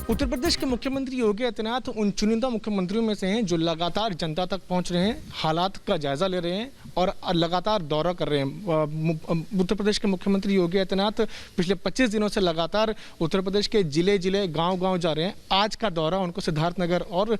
उत्तर प्रदेश के मुख्यमंत्री योगी आदित्यनाथ उन चुनिंदा मुख्यमंत्रियों में से हैं जो लगातार जनता तक पहुंच रहे हैं, हालात का जायजा ले रहे हैं और लगातार दौरा कर रहे हैं। उत्तर प्रदेश के मुख्यमंत्री योगी आदित्यनाथ पिछले 25 दिनों से लगातार उत्तर प्रदेश के जिले गांव जा रहे हैं। आज का दौरा उनको सिद्धार्थनगर और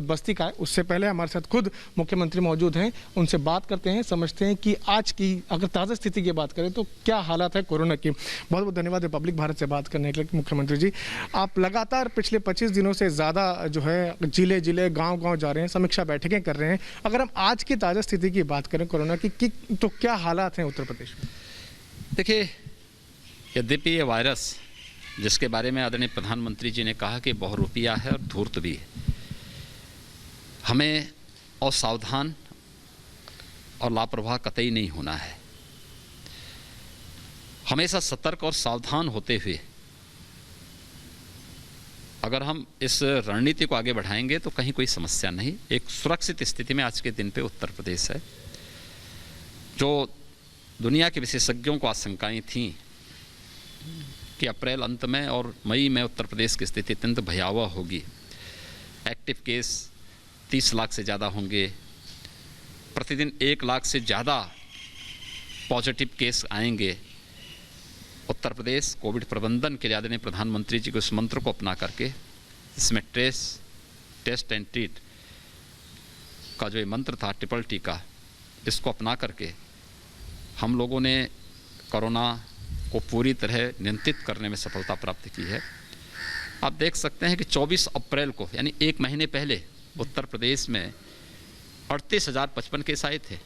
बस्ती का है। उससे पहले हमारे साथ खुद मुख्यमंत्री मौजूद हैं, उनसे बात करते हैं, समझते हैं कि आज की अगर ताज़ा स्थिति की बात करें तो क्या हालात है कोरोना की। बहुत बहुत धन्यवाद रिपब्लिक भारत से बात करने के लिए मुख्यमंत्री जी। आप लगातार पिछले 25 दिनों से ज़्यादा जो है जिले गांव जा रहे हैं, समीक्षा बैठकें कर रहे हैं। अगर हम आज की ताज़ा स्थिति की बात करें कोरोना की तो क्या हालात हैं उत्तर प्रदेश में? देखिए, यद्यपि ये वायरस जिसके बारे में आदरणीय प्रधानमंत्री जी ने कहा कि बहुरूपिया है और धूर्त भी है, हमें असावधान और लापरवाह कतई नहीं होना है। हमेशा सतर्क और सावधान होते हुए अगर हम इस रणनीति को आगे बढ़ाएंगे तो कहीं कोई समस्या नहीं। एक सुरक्षित स्थिति में आज के दिन पे उत्तर प्रदेश है। जो दुनिया के विशेषज्ञों को आशंकाएं थीं कि अप्रैल अंत में और मई में उत्तर प्रदेश की स्थिति अत्यंत भयावह होगी, एक्टिव केस 30 लाख से ज़्यादा होंगे, प्रतिदिन 1 लाख से ज़्यादा पॉजिटिव केस आएंगे, उत्तर प्रदेश कोविड प्रबंधन के लिए आदरणीय प्रधानमंत्री जी को इस मंत्र को अपना करके, इसमें टेस्ट एंड ट्रीट का जो ये मंत्र था, ट्रिपल टी का, इसको अपना करके हम लोगों ने कोरोना को पूरी तरह नियंत्रित करने में सफलता प्राप्त की है। आप देख सकते हैं कि 24 अप्रैल को यानी 1 महीने पहले उत्तर प्रदेश में 38,055 केस आए थे,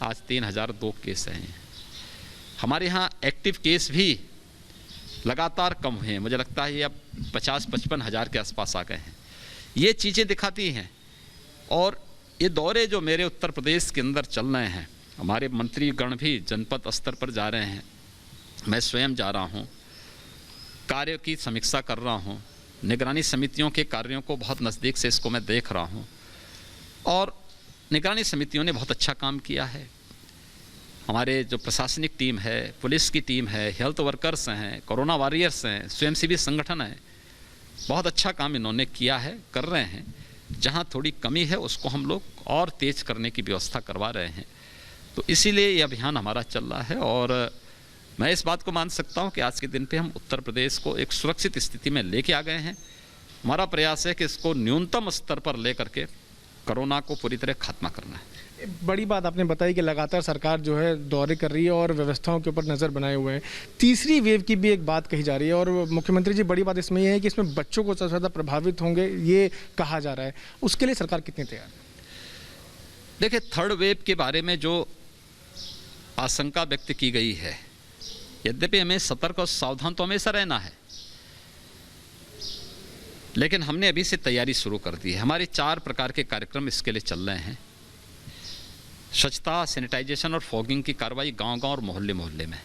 आज 3,002 केस आए हैं। हमारे यहाँ एक्टिव केस भी लगातार कम हुए हैं, मुझे लगता है ये अब 50-55 हज़ार के आसपास आ गए हैं। ये चीज़ें दिखाती हैं। और ये दौरे जो मेरे उत्तर प्रदेश के अंदर चल रहे हैं, हमारे मंत्रीगण भी जनपद स्तर पर जा रहे हैं, मैं स्वयं जा रहा हूँ, कार्य की समीक्षा कर रहा हूँ, निगरानी समितियों के कार्यों को बहुत नज़दीक से इसको मैं देख रहा हूँ और निगरानी समितियों ने बहुत अच्छा काम किया है। हमारे जो प्रशासनिक टीम है, पुलिस की टीम है, हेल्थ वर्कर्स हैं, कोरोना वॉरियर्स हैं, स्वयंसेवी संगठन है, बहुत अच्छा काम इन्होंने किया है, कर रहे हैं। जहाँ थोड़ी कमी है उसको हम लोग और तेज़ करने की व्यवस्था करवा रहे हैं। तो इसीलिए ये अभियान हमारा चल रहा है और मैं इस बात को मान सकता हूँ कि आज के दिन पे हम उत्तर प्रदेश को एक सुरक्षित स्थिति में लेके आ गए हैं। हमारा प्रयास है कि इसको न्यूनतम स्तर पर ले करके कोरोना को पूरी तरह खात्मा करना है। बड़ी बात आपने बताई कि लगातार सरकार जो है दौरे कर रही है और व्यवस्थाओं के ऊपर नज़र बनाए हुए हैं। तीसरी वेव की भी एक बात कही जा रही है और मुख्यमंत्री जी, बड़ी बात इसमें यह है कि इसमें बच्चों को सबसे ज़्यादा प्रभावित होंगे, ये कहा जा रहा है। उसके लिए सरकार कितनी तैयार है? देखिए, थर्ड वेव के बारे में जो आशंका व्यक्त की गई है, यद्यपि हमें सतर्क और सावधान तो हमेशा रहना है, लेकिन हमने अभी से तैयारी शुरू कर दी है। हमारे 4 प्रकार के कार्यक्रम इसके लिए चल रहे हैं। स्वच्छता, सैनिटाइजेशन और फॉगिंग की कार्रवाई गांव और मोहल्ले में।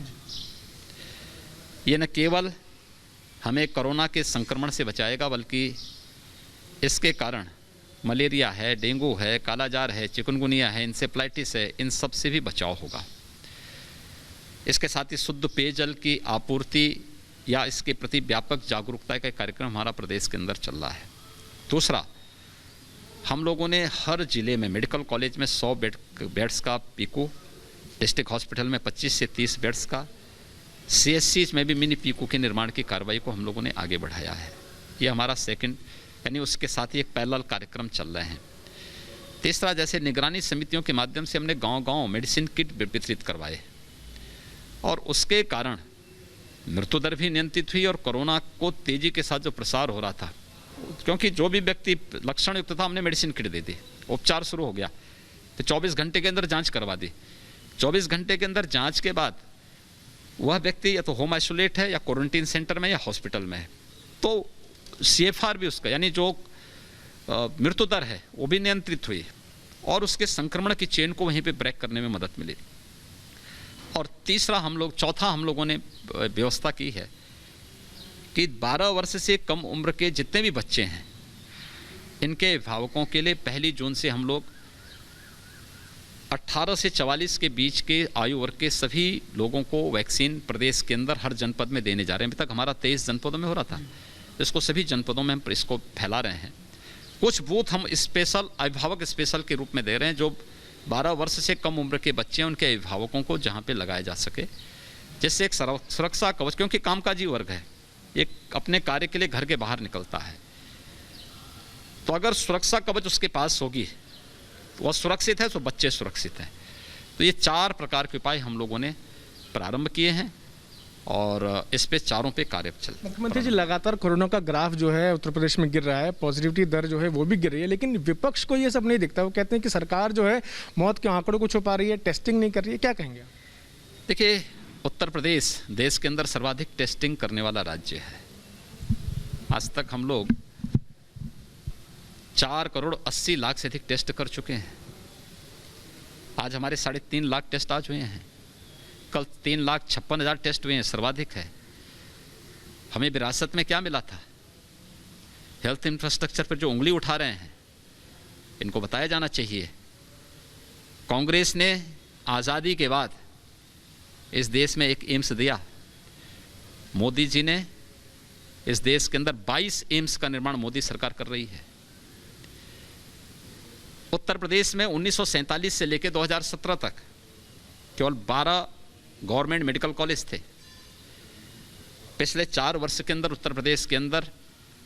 ये न केवल हमें कोरोना के संक्रमण से बचाएगा, बल्कि इसके कारण मलेरिया है, डेंगू है, कालाजार है, चिकनगुनिया है, इंसेफ्लाइटिस है, इन सब से भी बचाव होगा। इसके साथ ही शुद्ध पेयजल की आपूर्ति या इसके प्रति व्यापक जागरूकता का कार्यक्रम हमारा प्रदेश के अंदर चल रहा है। दूसरा, हम लोगों ने हर ज़िले में मेडिकल कॉलेज में 100 बेड्स का पीकू, डिस्ट्रिक्ट हॉस्पिटल में 25 से 30 बेड्स का, CSC में भी मिनी पीकू के निर्माण की कार्रवाई को हम लोगों ने आगे बढ़ाया है। ये हमारा सेकंड, यानी उसके साथ ही एक पैरेलल कार्यक्रम चल रहे हैं। तीसरा, जैसे निगरानी समितियों के माध्यम से हमने गांव मेडिसिन किट वितरित करवाए और उसके कारण मृत्यु दर भी नियंत्रित हुई और कोरोना को तेज़ी के साथ जो प्रसार हो रहा था, क्योंकि जो भी व्यक्ति लक्षण युक्त था हमने मेडिसिन किट दे दी, उपचार शुरू हो गया, तो 24 घंटे के अंदर जांच करवा दी। 24 घंटे के अंदर जांच के बाद वह व्यक्ति या तो होम आइसोलेट है या क्वारंटीन सेंटर में या हॉस्पिटल में है, तो CFR भी उसका, यानी जो मृत्यु दर है वो भी नियंत्रित हुई और उसके संक्रमण की चेन को वहीं पर ब्रेक करने में मदद मिली। और चौथा हम लोगों ने व्यवस्था की है कि 12 वर्ष से कम उम्र के जितने भी बच्चे हैं, इनके अभिभावकों के लिए 1 जून से हम लोग 18 से 44 के बीच के आयु वर्ग के सभी लोगों को वैक्सीन प्रदेश के अंदर हर जनपद में देने जा रहे हैं। अभी तक हमारा 23 जनपदों में हो रहा था, इसको सभी जनपदों में हम इसको फैला रहे हैं। कुछ बूथ हम स्पेशल अभिभावक स्पेशल के रूप में दे रहे हैं, जो 12 वर्ष से कम उम्र के बच्चे हैं उनके अभिभावकों को जहाँ पे लगाया जा सके, जिससे एक सुरक्षा कवच, क्योंकि कामकाजी वर्ग है, एक अपने कार्य के लिए घर के बाहर निकलता है, तो अगर सुरक्षा कवच उसके पास होगी तो वह सुरक्षित है, तो बच्चे सुरक्षित हैं। तो ये 4 प्रकार के उपाय हम लोगों ने प्रारंभ किए हैं और इस पे चारों पे कार्य चल। मुख्यमंत्री जी, लगातार कोरोना का ग्राफ जो है उत्तर प्रदेश में गिर रहा है, पॉजिटिविटी दर जो है वो भी गिर रही है, लेकिन विपक्ष को ये सब नहीं दिखता। वो कहते हैं कि सरकार जो है मौत के आंकड़ों को छुपा रही है, टेस्टिंग नहीं कर रही है। क्या कहेंगे आप? देखिए, उत्तर प्रदेश देश के अंदर सर्वाधिक टेस्टिंग करने वाला राज्य है। आज तक हम लोग 4 करोड़ 80 लाख से अधिक टेस्ट कर चुके हैं। आज हमारे 3.5 लाख टेस्ट आज हुए हैं। कल 3,56,000 टेस्ट हुए हैं, सर्वाधिक है। हमें विरासत में क्या मिला था? हेल्थ इंफ्रास्ट्रक्चर पर जो उंगली उठा रहे हैं, इनको बताया जाना चाहिए। कांग्रेस ने आज़ादी के बाद इस देश में एक एम्स दिया। मोदी जी ने इस देश के अंदर 22 एम्स का निर्माण मोदी सरकार कर रही है। उत्तर प्रदेश में 1947 से लेकर 2017 तक केवल 12 गवर्नमेंट मेडिकल कॉलेज थे। पिछले 4 वर्ष के अंदर उत्तर प्रदेश के अंदर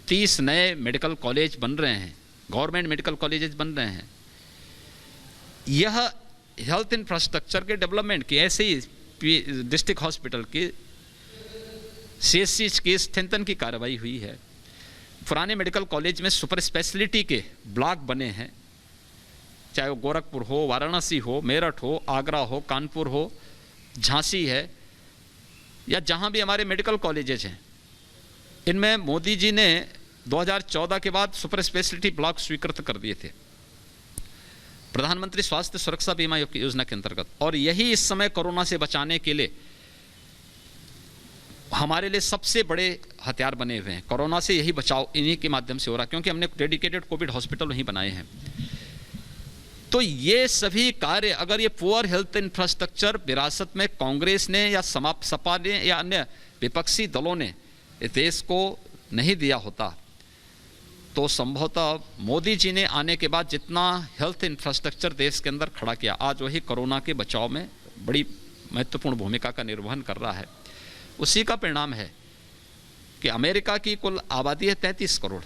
30 नए मेडिकल कॉलेज बन रहे हैं, गवर्नमेंट मेडिकल कॉलेजेस बन रहे हैं। यह हेल्थ इंफ्रास्ट्रक्चर के डेवलपमेंट की, ऐसे ही डिस्ट्रिक्ट हॉस्पिटल की, CHC की स्ट्रेंथन की कार्रवाई हुई है। पुराने मेडिकल कॉलेज में सुपर स्पेशलिटी के ब्लॉक बने हैं, चाहे वो गोरखपुर हो, वाराणसी हो, मेरठ हो, आगरा हो, कानपुर हो, झांसी है, या जहां भी हमारे मेडिकल कॉलेजेज हैं, इनमें मोदी जी ने 2014 के बाद सुपर स्पेशलिटी ब्लॉक स्वीकृत कर दिए थे प्रधानमंत्री स्वास्थ्य सुरक्षा बीमा योजना के अंतर्गत। और यही इस समय कोरोना से बचाने के लिए हमारे लिए सबसे बड़े हथियार बने हुए हैं। कोरोना से यही बचाव इन्हीं के माध्यम से हो रहा है, क्योंकि हमने डेडिकेटेड कोविड हॉस्पिटल वहीं बनाए हैं। तो ये सभी कार्य, अगर ये पुअर हेल्थ इंफ्रास्ट्रक्चर विरासत में कांग्रेस ने या सपा ने या अन्य विपक्षी दलों ने इस देश को नहीं दिया होता, तो संभवतः मोदी जी ने आने के बाद जितना हेल्थ इंफ्रास्ट्रक्चर देश के अंदर खड़ा किया, आज वही कोरोना के बचाव में बड़ी महत्वपूर्ण भूमिका का निर्वहन कर रहा है। उसी का परिणाम है कि अमेरिका की कुल आबादी है 33 करोड़।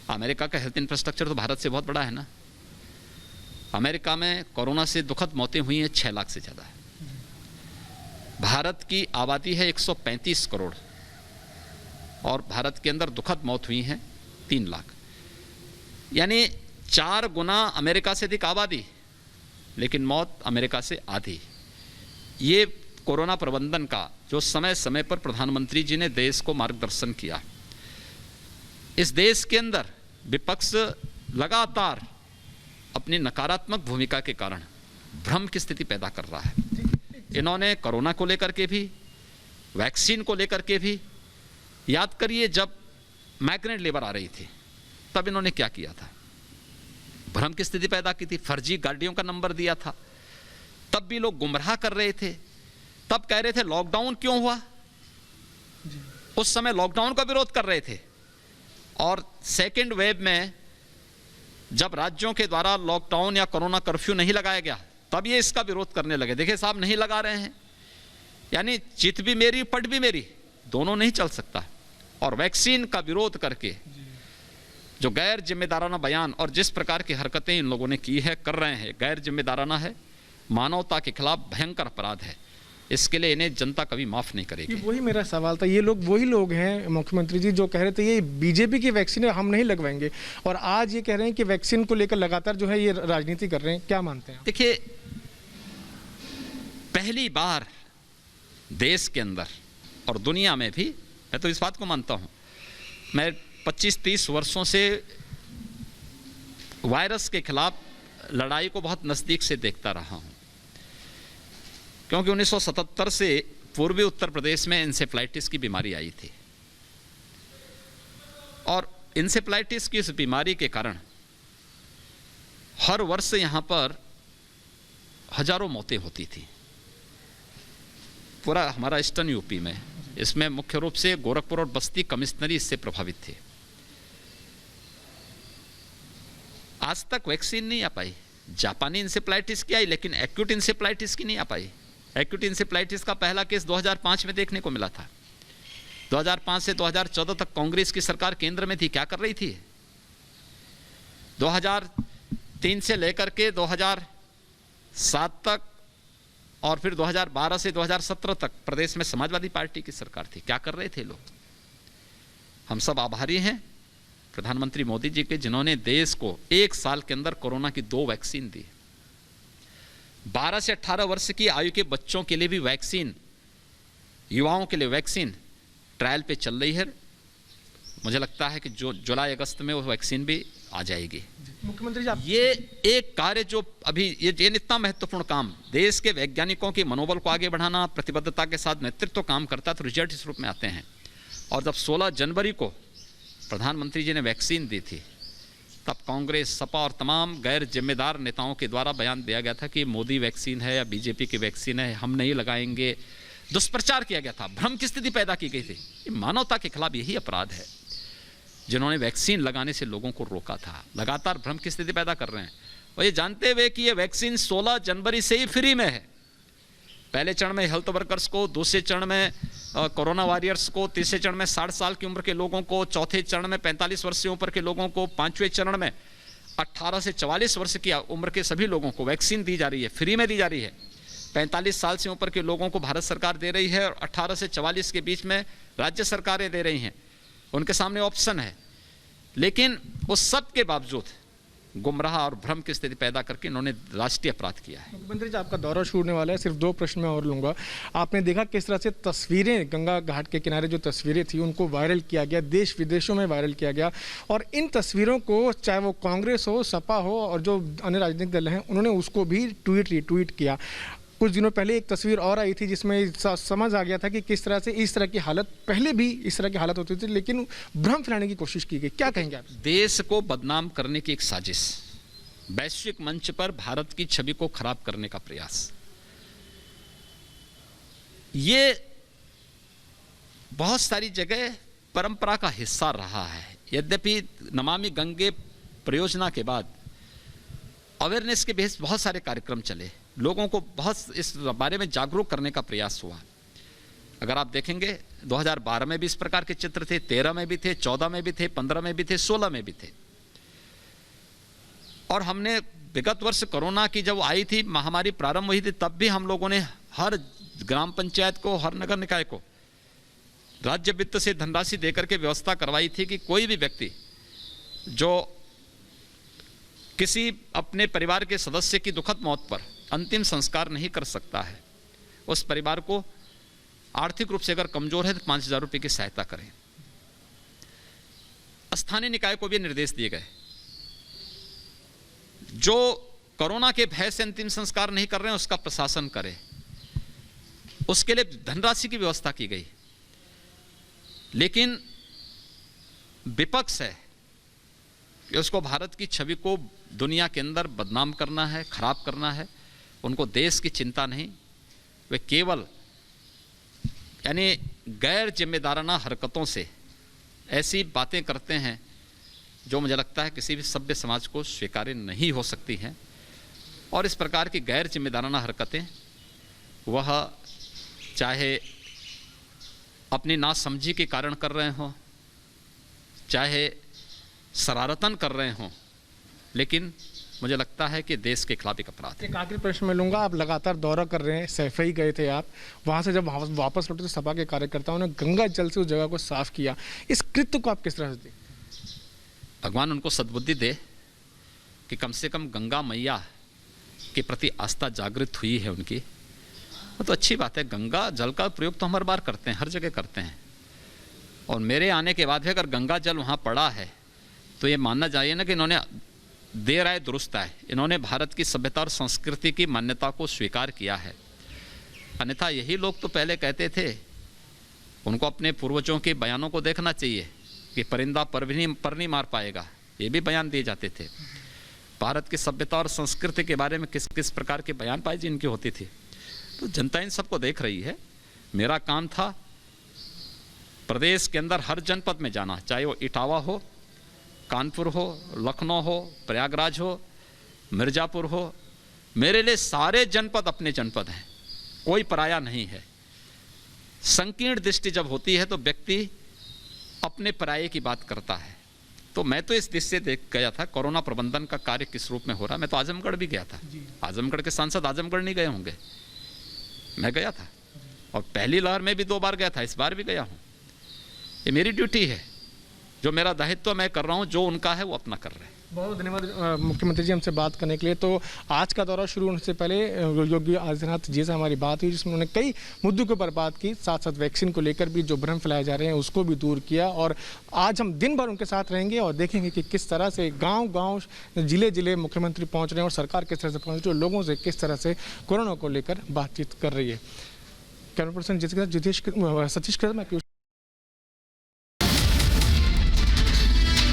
अमेरिका का हेल्थ इंफ्रास्ट्रक्चर तो भारत से बहुत बड़ा है ना। अमेरिका में कोरोना से दुखद मौतें हुई हैं 6 लाख से ज़्यादा। भारत की आबादी है 135 करोड़ और भारत के अंदर दुखद मौत हुई हैं 3 लाख, यानी 4 गुना अमेरिका से अधिक आबादी, लेकिन मौत अमेरिका से आधी। ये कोरोना प्रबंधन का जो समय समय पर प्रधानमंत्री जी ने देश को मार्गदर्शन किया। इस देश के अंदर विपक्ष लगातार अपनी नकारात्मक भूमिका के कारण भ्रम की स्थिति पैदा कर रहा है। इन्होंने कोरोना को लेकर के भी, वैक्सीन को लेकर के भी, याद करिए जब माइग्रेंट लेबर आ रही थी तब इन्होंने क्या किया था, भ्रम की स्थिति पैदा की थी, फर्जी गाड़ियों का नंबर दिया था, तब भी लोग गुमराह कर रहे थे। तब कह रहे थे लॉकडाउन क्यों हुआ, उस समय लॉकडाउन का विरोध कर रहे थे। और सेकेंड वेव में जब राज्यों के द्वारा लॉकडाउन या कोरोना कर्फ्यू नहीं लगाया गया, तब ये इसका विरोध करने लगे। देखिए साहब, नहीं लगा रहे हैं, यानी चित भी मेरी पट भी मेरी, दोनों नहीं चल सकता। और वैक्सीन का विरोध करके जो गैर जिम्मेदाराना बयान और जिस प्रकार की हरकतें इन लोगों ने की है, कर रहे हैं, गैर जिम्मेदाराना है, मानवता के खिलाफ भयंकर अपराध है। इसके लिए इन्हें जनता कभी माफ नहीं करेगी। वही मेरा सवाल था। ये लोग वही लोग हैं मुख्यमंत्री जी जो कह रहे थे ये बीजेपी की वैक्सीन है, हम नहीं लगवाएंगे, और आज ये कह रहे हैं कि वैक्सीन को लेकर लगातार जो है ये राजनीति कर रहे हैं। क्या मानते हैं? देखिए, पहली बार देश के अंदर और दुनिया में भी, मैं तो इस बात को मानता हूं, मैं 25-30 वर्षों से वायरस के खिलाफ लड़ाई को बहुत नज़दीक से देखता रहा हूं, क्योंकि 1977 से पूर्वी उत्तर प्रदेश में इंसेफ्लाइटिस की बीमारी आई थी और इंसेफ्लाइटिस की इस बीमारी के कारण हर वर्ष यहां पर हजारों मौतें होती थी, पूरा हमारा ईस्टर्न यूपी में। इसमें मुख्य रूप से गोरखपुर और बस्ती कमिश्नरी इससे प्रभावित थे। आज तक वैक्सीन नहीं आ पाई। जापानी इंसेफ्लाइटिस की आई, लेकिन एक्यूट इंसेफ्लाइटिस की नहीं आ पाई। एक्यूट इंसेफ्लाइटिस का पहला केस 2005 में देखने को मिला था। 2005 से 2014 तक कांग्रेस की सरकार केंद्र में थी, क्या कर रही थी? 2003 से लेकर के 2007 तक और फिर 2012 से 2017 तक प्रदेश में समाजवादी पार्टी की सरकार थी, क्या कर रहे थे लोग? हम सब आभारी हैं प्रधानमंत्री मोदी जी के, जिन्होंने देश को 1 साल के अंदर कोरोना की 2 वैक्सीन दी। 12 से 18 वर्ष की आयु के बच्चों के लिए भी वैक्सीन, युवाओं के लिए वैक्सीन ट्रायल पे चल रही है। मुझे लगता है कि जो जुलाई अगस्त में वो वैक्सीन भी आ जाएगी। मुख्यमंत्री जी, ये एक कार्य जो अभी ये इतना महत्वपूर्ण काम, देश के वैज्ञानिकों के मनोबल को आगे बढ़ाना, प्रतिबद्धता के साथ नेतृत्व काम करता है तो रिजल्ट इस रूप में आते हैं। और जब 16 जनवरी को प्रधानमंत्री जी ने वैक्सीन दी थी, तब कांग्रेस, सपा और तमाम गैर जिम्मेदार नेताओं के द्वारा बयान दिया गया था कि मोदी वैक्सीन है या बीजेपी की वैक्सीन है, हम नहीं लगाएंगे। दुष्प्रचार किया गया था, भ्रम की स्थिति पैदा की गई थी। ये मानवता के खिलाफ यही अपराध है, जिन्होंने वैक्सीन लगाने से लोगों को रोका था। लगातार भ्रम की स्थिति पैदा कर रहे हैं, और ये जानते हुए कि ये वैक्सीन 16 जनवरी से ही फ्री में है। पहले चरण में हेल्थ वर्कर्स को, दूसरे चरण में कोरोना वॉरियर्स को, तीसरे चरण में 60 साल की उम्र के लोगों को, चौथे चरण में 45 वर्ष से ऊपर के लोगों को, 5वें चरण में 18 से 44 वर्ष की उम्र के सभी लोगों को वैक्सीन दी जा रही है, फ्री में दी जा रही है। 45 साल से ऊपर के लोगों को भारत सरकार दे रही है, और 18 से 44 के बीच में राज्य सरकारें दे रही हैं। उनके सामने ऑप्शन है, लेकिन उस सब के बावजूद गुमराह और भ्रम की स्थिति पैदा करके इन्होंने राष्ट्रीय अपराध किया है। मुख्यमंत्री जी, आपका दौरा शुरू होने वाला है, सिर्फ 2 प्रश्न मैं और लूंगा। आपने देखा किस तरह से तस्वीरें, गंगा घाट के किनारे जो तस्वीरें थी उनको वायरल किया गया, देश विदेशों में वायरल किया गया, और इन तस्वीरों को चाहे वो कांग्रेस हो, सपा हो और जो अन्य राजनीतिक दल हैं, उन्होंने उसको भी ट्वीट किया। कुछ दिनों पहले एक तस्वीर और आई थी जिसमें समझ आ गया था कि किस तरह से इस तरह की हालत, पहले भी इस तरह की हालत होती थी, लेकिन भ्रम फैलाने की कोशिश की गई। क्या कहेंगे आप? देश को बदनाम करने की एक साजिश, वैश्विक मंच पर भारत की छवि को खराब करने का प्रयास, ये बहुत सारी जगह परंपरा का हिस्सा रहा है। यद्यपि नमामि गंगे परियोजना के बाद अवेयरनेस के बेस बहुत सारे कार्यक्रम चले, लोगों को बहुत इस बारे में जागरूक करने का प्रयास हुआ। अगर आप देखेंगे 2012 में भी इस प्रकार के चित्र थे, 13 में भी थे, 14 में भी थे, 15 में भी थे, 16 में भी थे। और हमने विगत वर्ष कोरोना की जब आई थी, महामारी प्रारंभ हुई थी, तब भी हम लोगों ने हर ग्राम पंचायत को, हर नगर निकाय को राज्य वित्त से धनराशि देकर के व्यवस्था करवाई थी कि कोई भी व्यक्ति जो किसी अपने परिवार के सदस्य की दुखद मौत पर अंतिम संस्कार नहीं कर सकता है, उस परिवार को आर्थिक रूप से अगर कमजोर है तो 5,000 रुपये की सहायता करें। स्थानीय निकाय को भी निर्देश दिए गए, जो कोरोना के भय से अंतिम संस्कार नहीं कर रहे हैं उसका प्रशासन करे, उसके लिए धनराशि की व्यवस्था की गई। लेकिन विपक्ष है कि उसको भारत की छवि को दुनिया के अंदर बदनाम करना है, खराब करना है। उनको देश की चिंता नहीं, वे केवल यानी गैर जिम्मेदाराना हरकतों से ऐसी बातें करते हैं जो मुझे लगता है किसी भी सभ्य समाज को स्वीकार्य नहीं हो सकती हैं। और इस प्रकार की गैर जिम्मेदाराना हरकतें वह चाहे अपनी नासमझी के कारण कर रहे हों, चाहे शरारतन कर रहे हों, लेकिन मुझे लगता है कि देश के खिलाफ एक अपराध है। एक आखिरी प्रश्न मैं लूंगा। आप लगातार दौरा कर रहे हैं, सैफई गए थे आप, वहाँ से जब वापस लौटे तो सपा के कार्यकर्ताओं ने गंगा जल से उस जगह को साफ किया। इस कृत्य को आप किस तरह से देखते? भगवान उनको सद्बुद्धि दे कि कम से कम गंगा मैया के प्रति आस्था जागृत हुई है उनकी, वो तो अच्छी बात है। गंगा जल का प्रयोग तो हम हर बार करते हैं, हर जगह करते हैं, और मेरे आने के बाद भी अगर गंगा जल वहाँ पड़ा है तो ये मानना चाहिए ना कि इन्होंने देर आए दुरुस्त आए, इन्होंने भारत की सभ्यता और संस्कृति की मान्यता को स्वीकार किया है। अन्यथा यही लोग तो पहले कहते थे, उनको अपने पूर्वजों के बयानों को देखना चाहिए कि परिंदा पर नहीं मार पाएगा, ये भी बयान दिए जाते थे। भारत की सभ्यता और संस्कृति के बारे में किस किस प्रकार के बयान पाई जिनकी होती थी। तो जनता इन सबको देख रही है। मेरा काम था प्रदेश के अंदर हर जनपद में जाना, चाहे वो इटावा हो, कानपुर हो, लखनऊ हो, प्रयागराज हो, मिर्ज़ापुर हो। मेरे लिए सारे जनपद अपने जनपद हैं, कोई पराया नहीं है। संकीर्ण दृष्टि जब होती है तो व्यक्ति अपने पराये की बात करता है। तो मैं तो इस दृष्टि से देख गया था कोरोना प्रबंधन का कार्य किस रूप में हो रहा। मैं तो आजमगढ़ भी गया था। आजमगढ़ के सांसद आजमगढ़ नहीं गए होंगे, मैं गया था, और पहली लहर में भी 2 बार गया था, इस बार भी गया हूँ। ये मेरी ड्यूटी है, जो मेरा दायित्व मैं कर रहा हूँ, जो उनका है वो अपना कर रहे हैं। बहुत धन्यवाद मुख्यमंत्री जी हमसे बात करने के लिए। तो आज का दौरा शुरू होने से पहले योगी आदित्यनाथ जी से हमारी बात हुई, जिसमें उन्होंने कई मुद्दों के ऊपर बात की, साथ साथ वैक्सीन को लेकर भी जो भ्रम फैलाए जा रहे हैं उसको भी दूर किया। और आज हम दिन भर उनके साथ रहेंगे और देखेंगे कि किस तरह से गाँव जिले जिले मुख्यमंत्री पहुँच रहे हैं और सरकार किस तरह से पहुँच रही है, लोगों से किस तरह से कोरोना को लेकर बातचीत कर रही है। कैमरा पर्सन सतीश मैं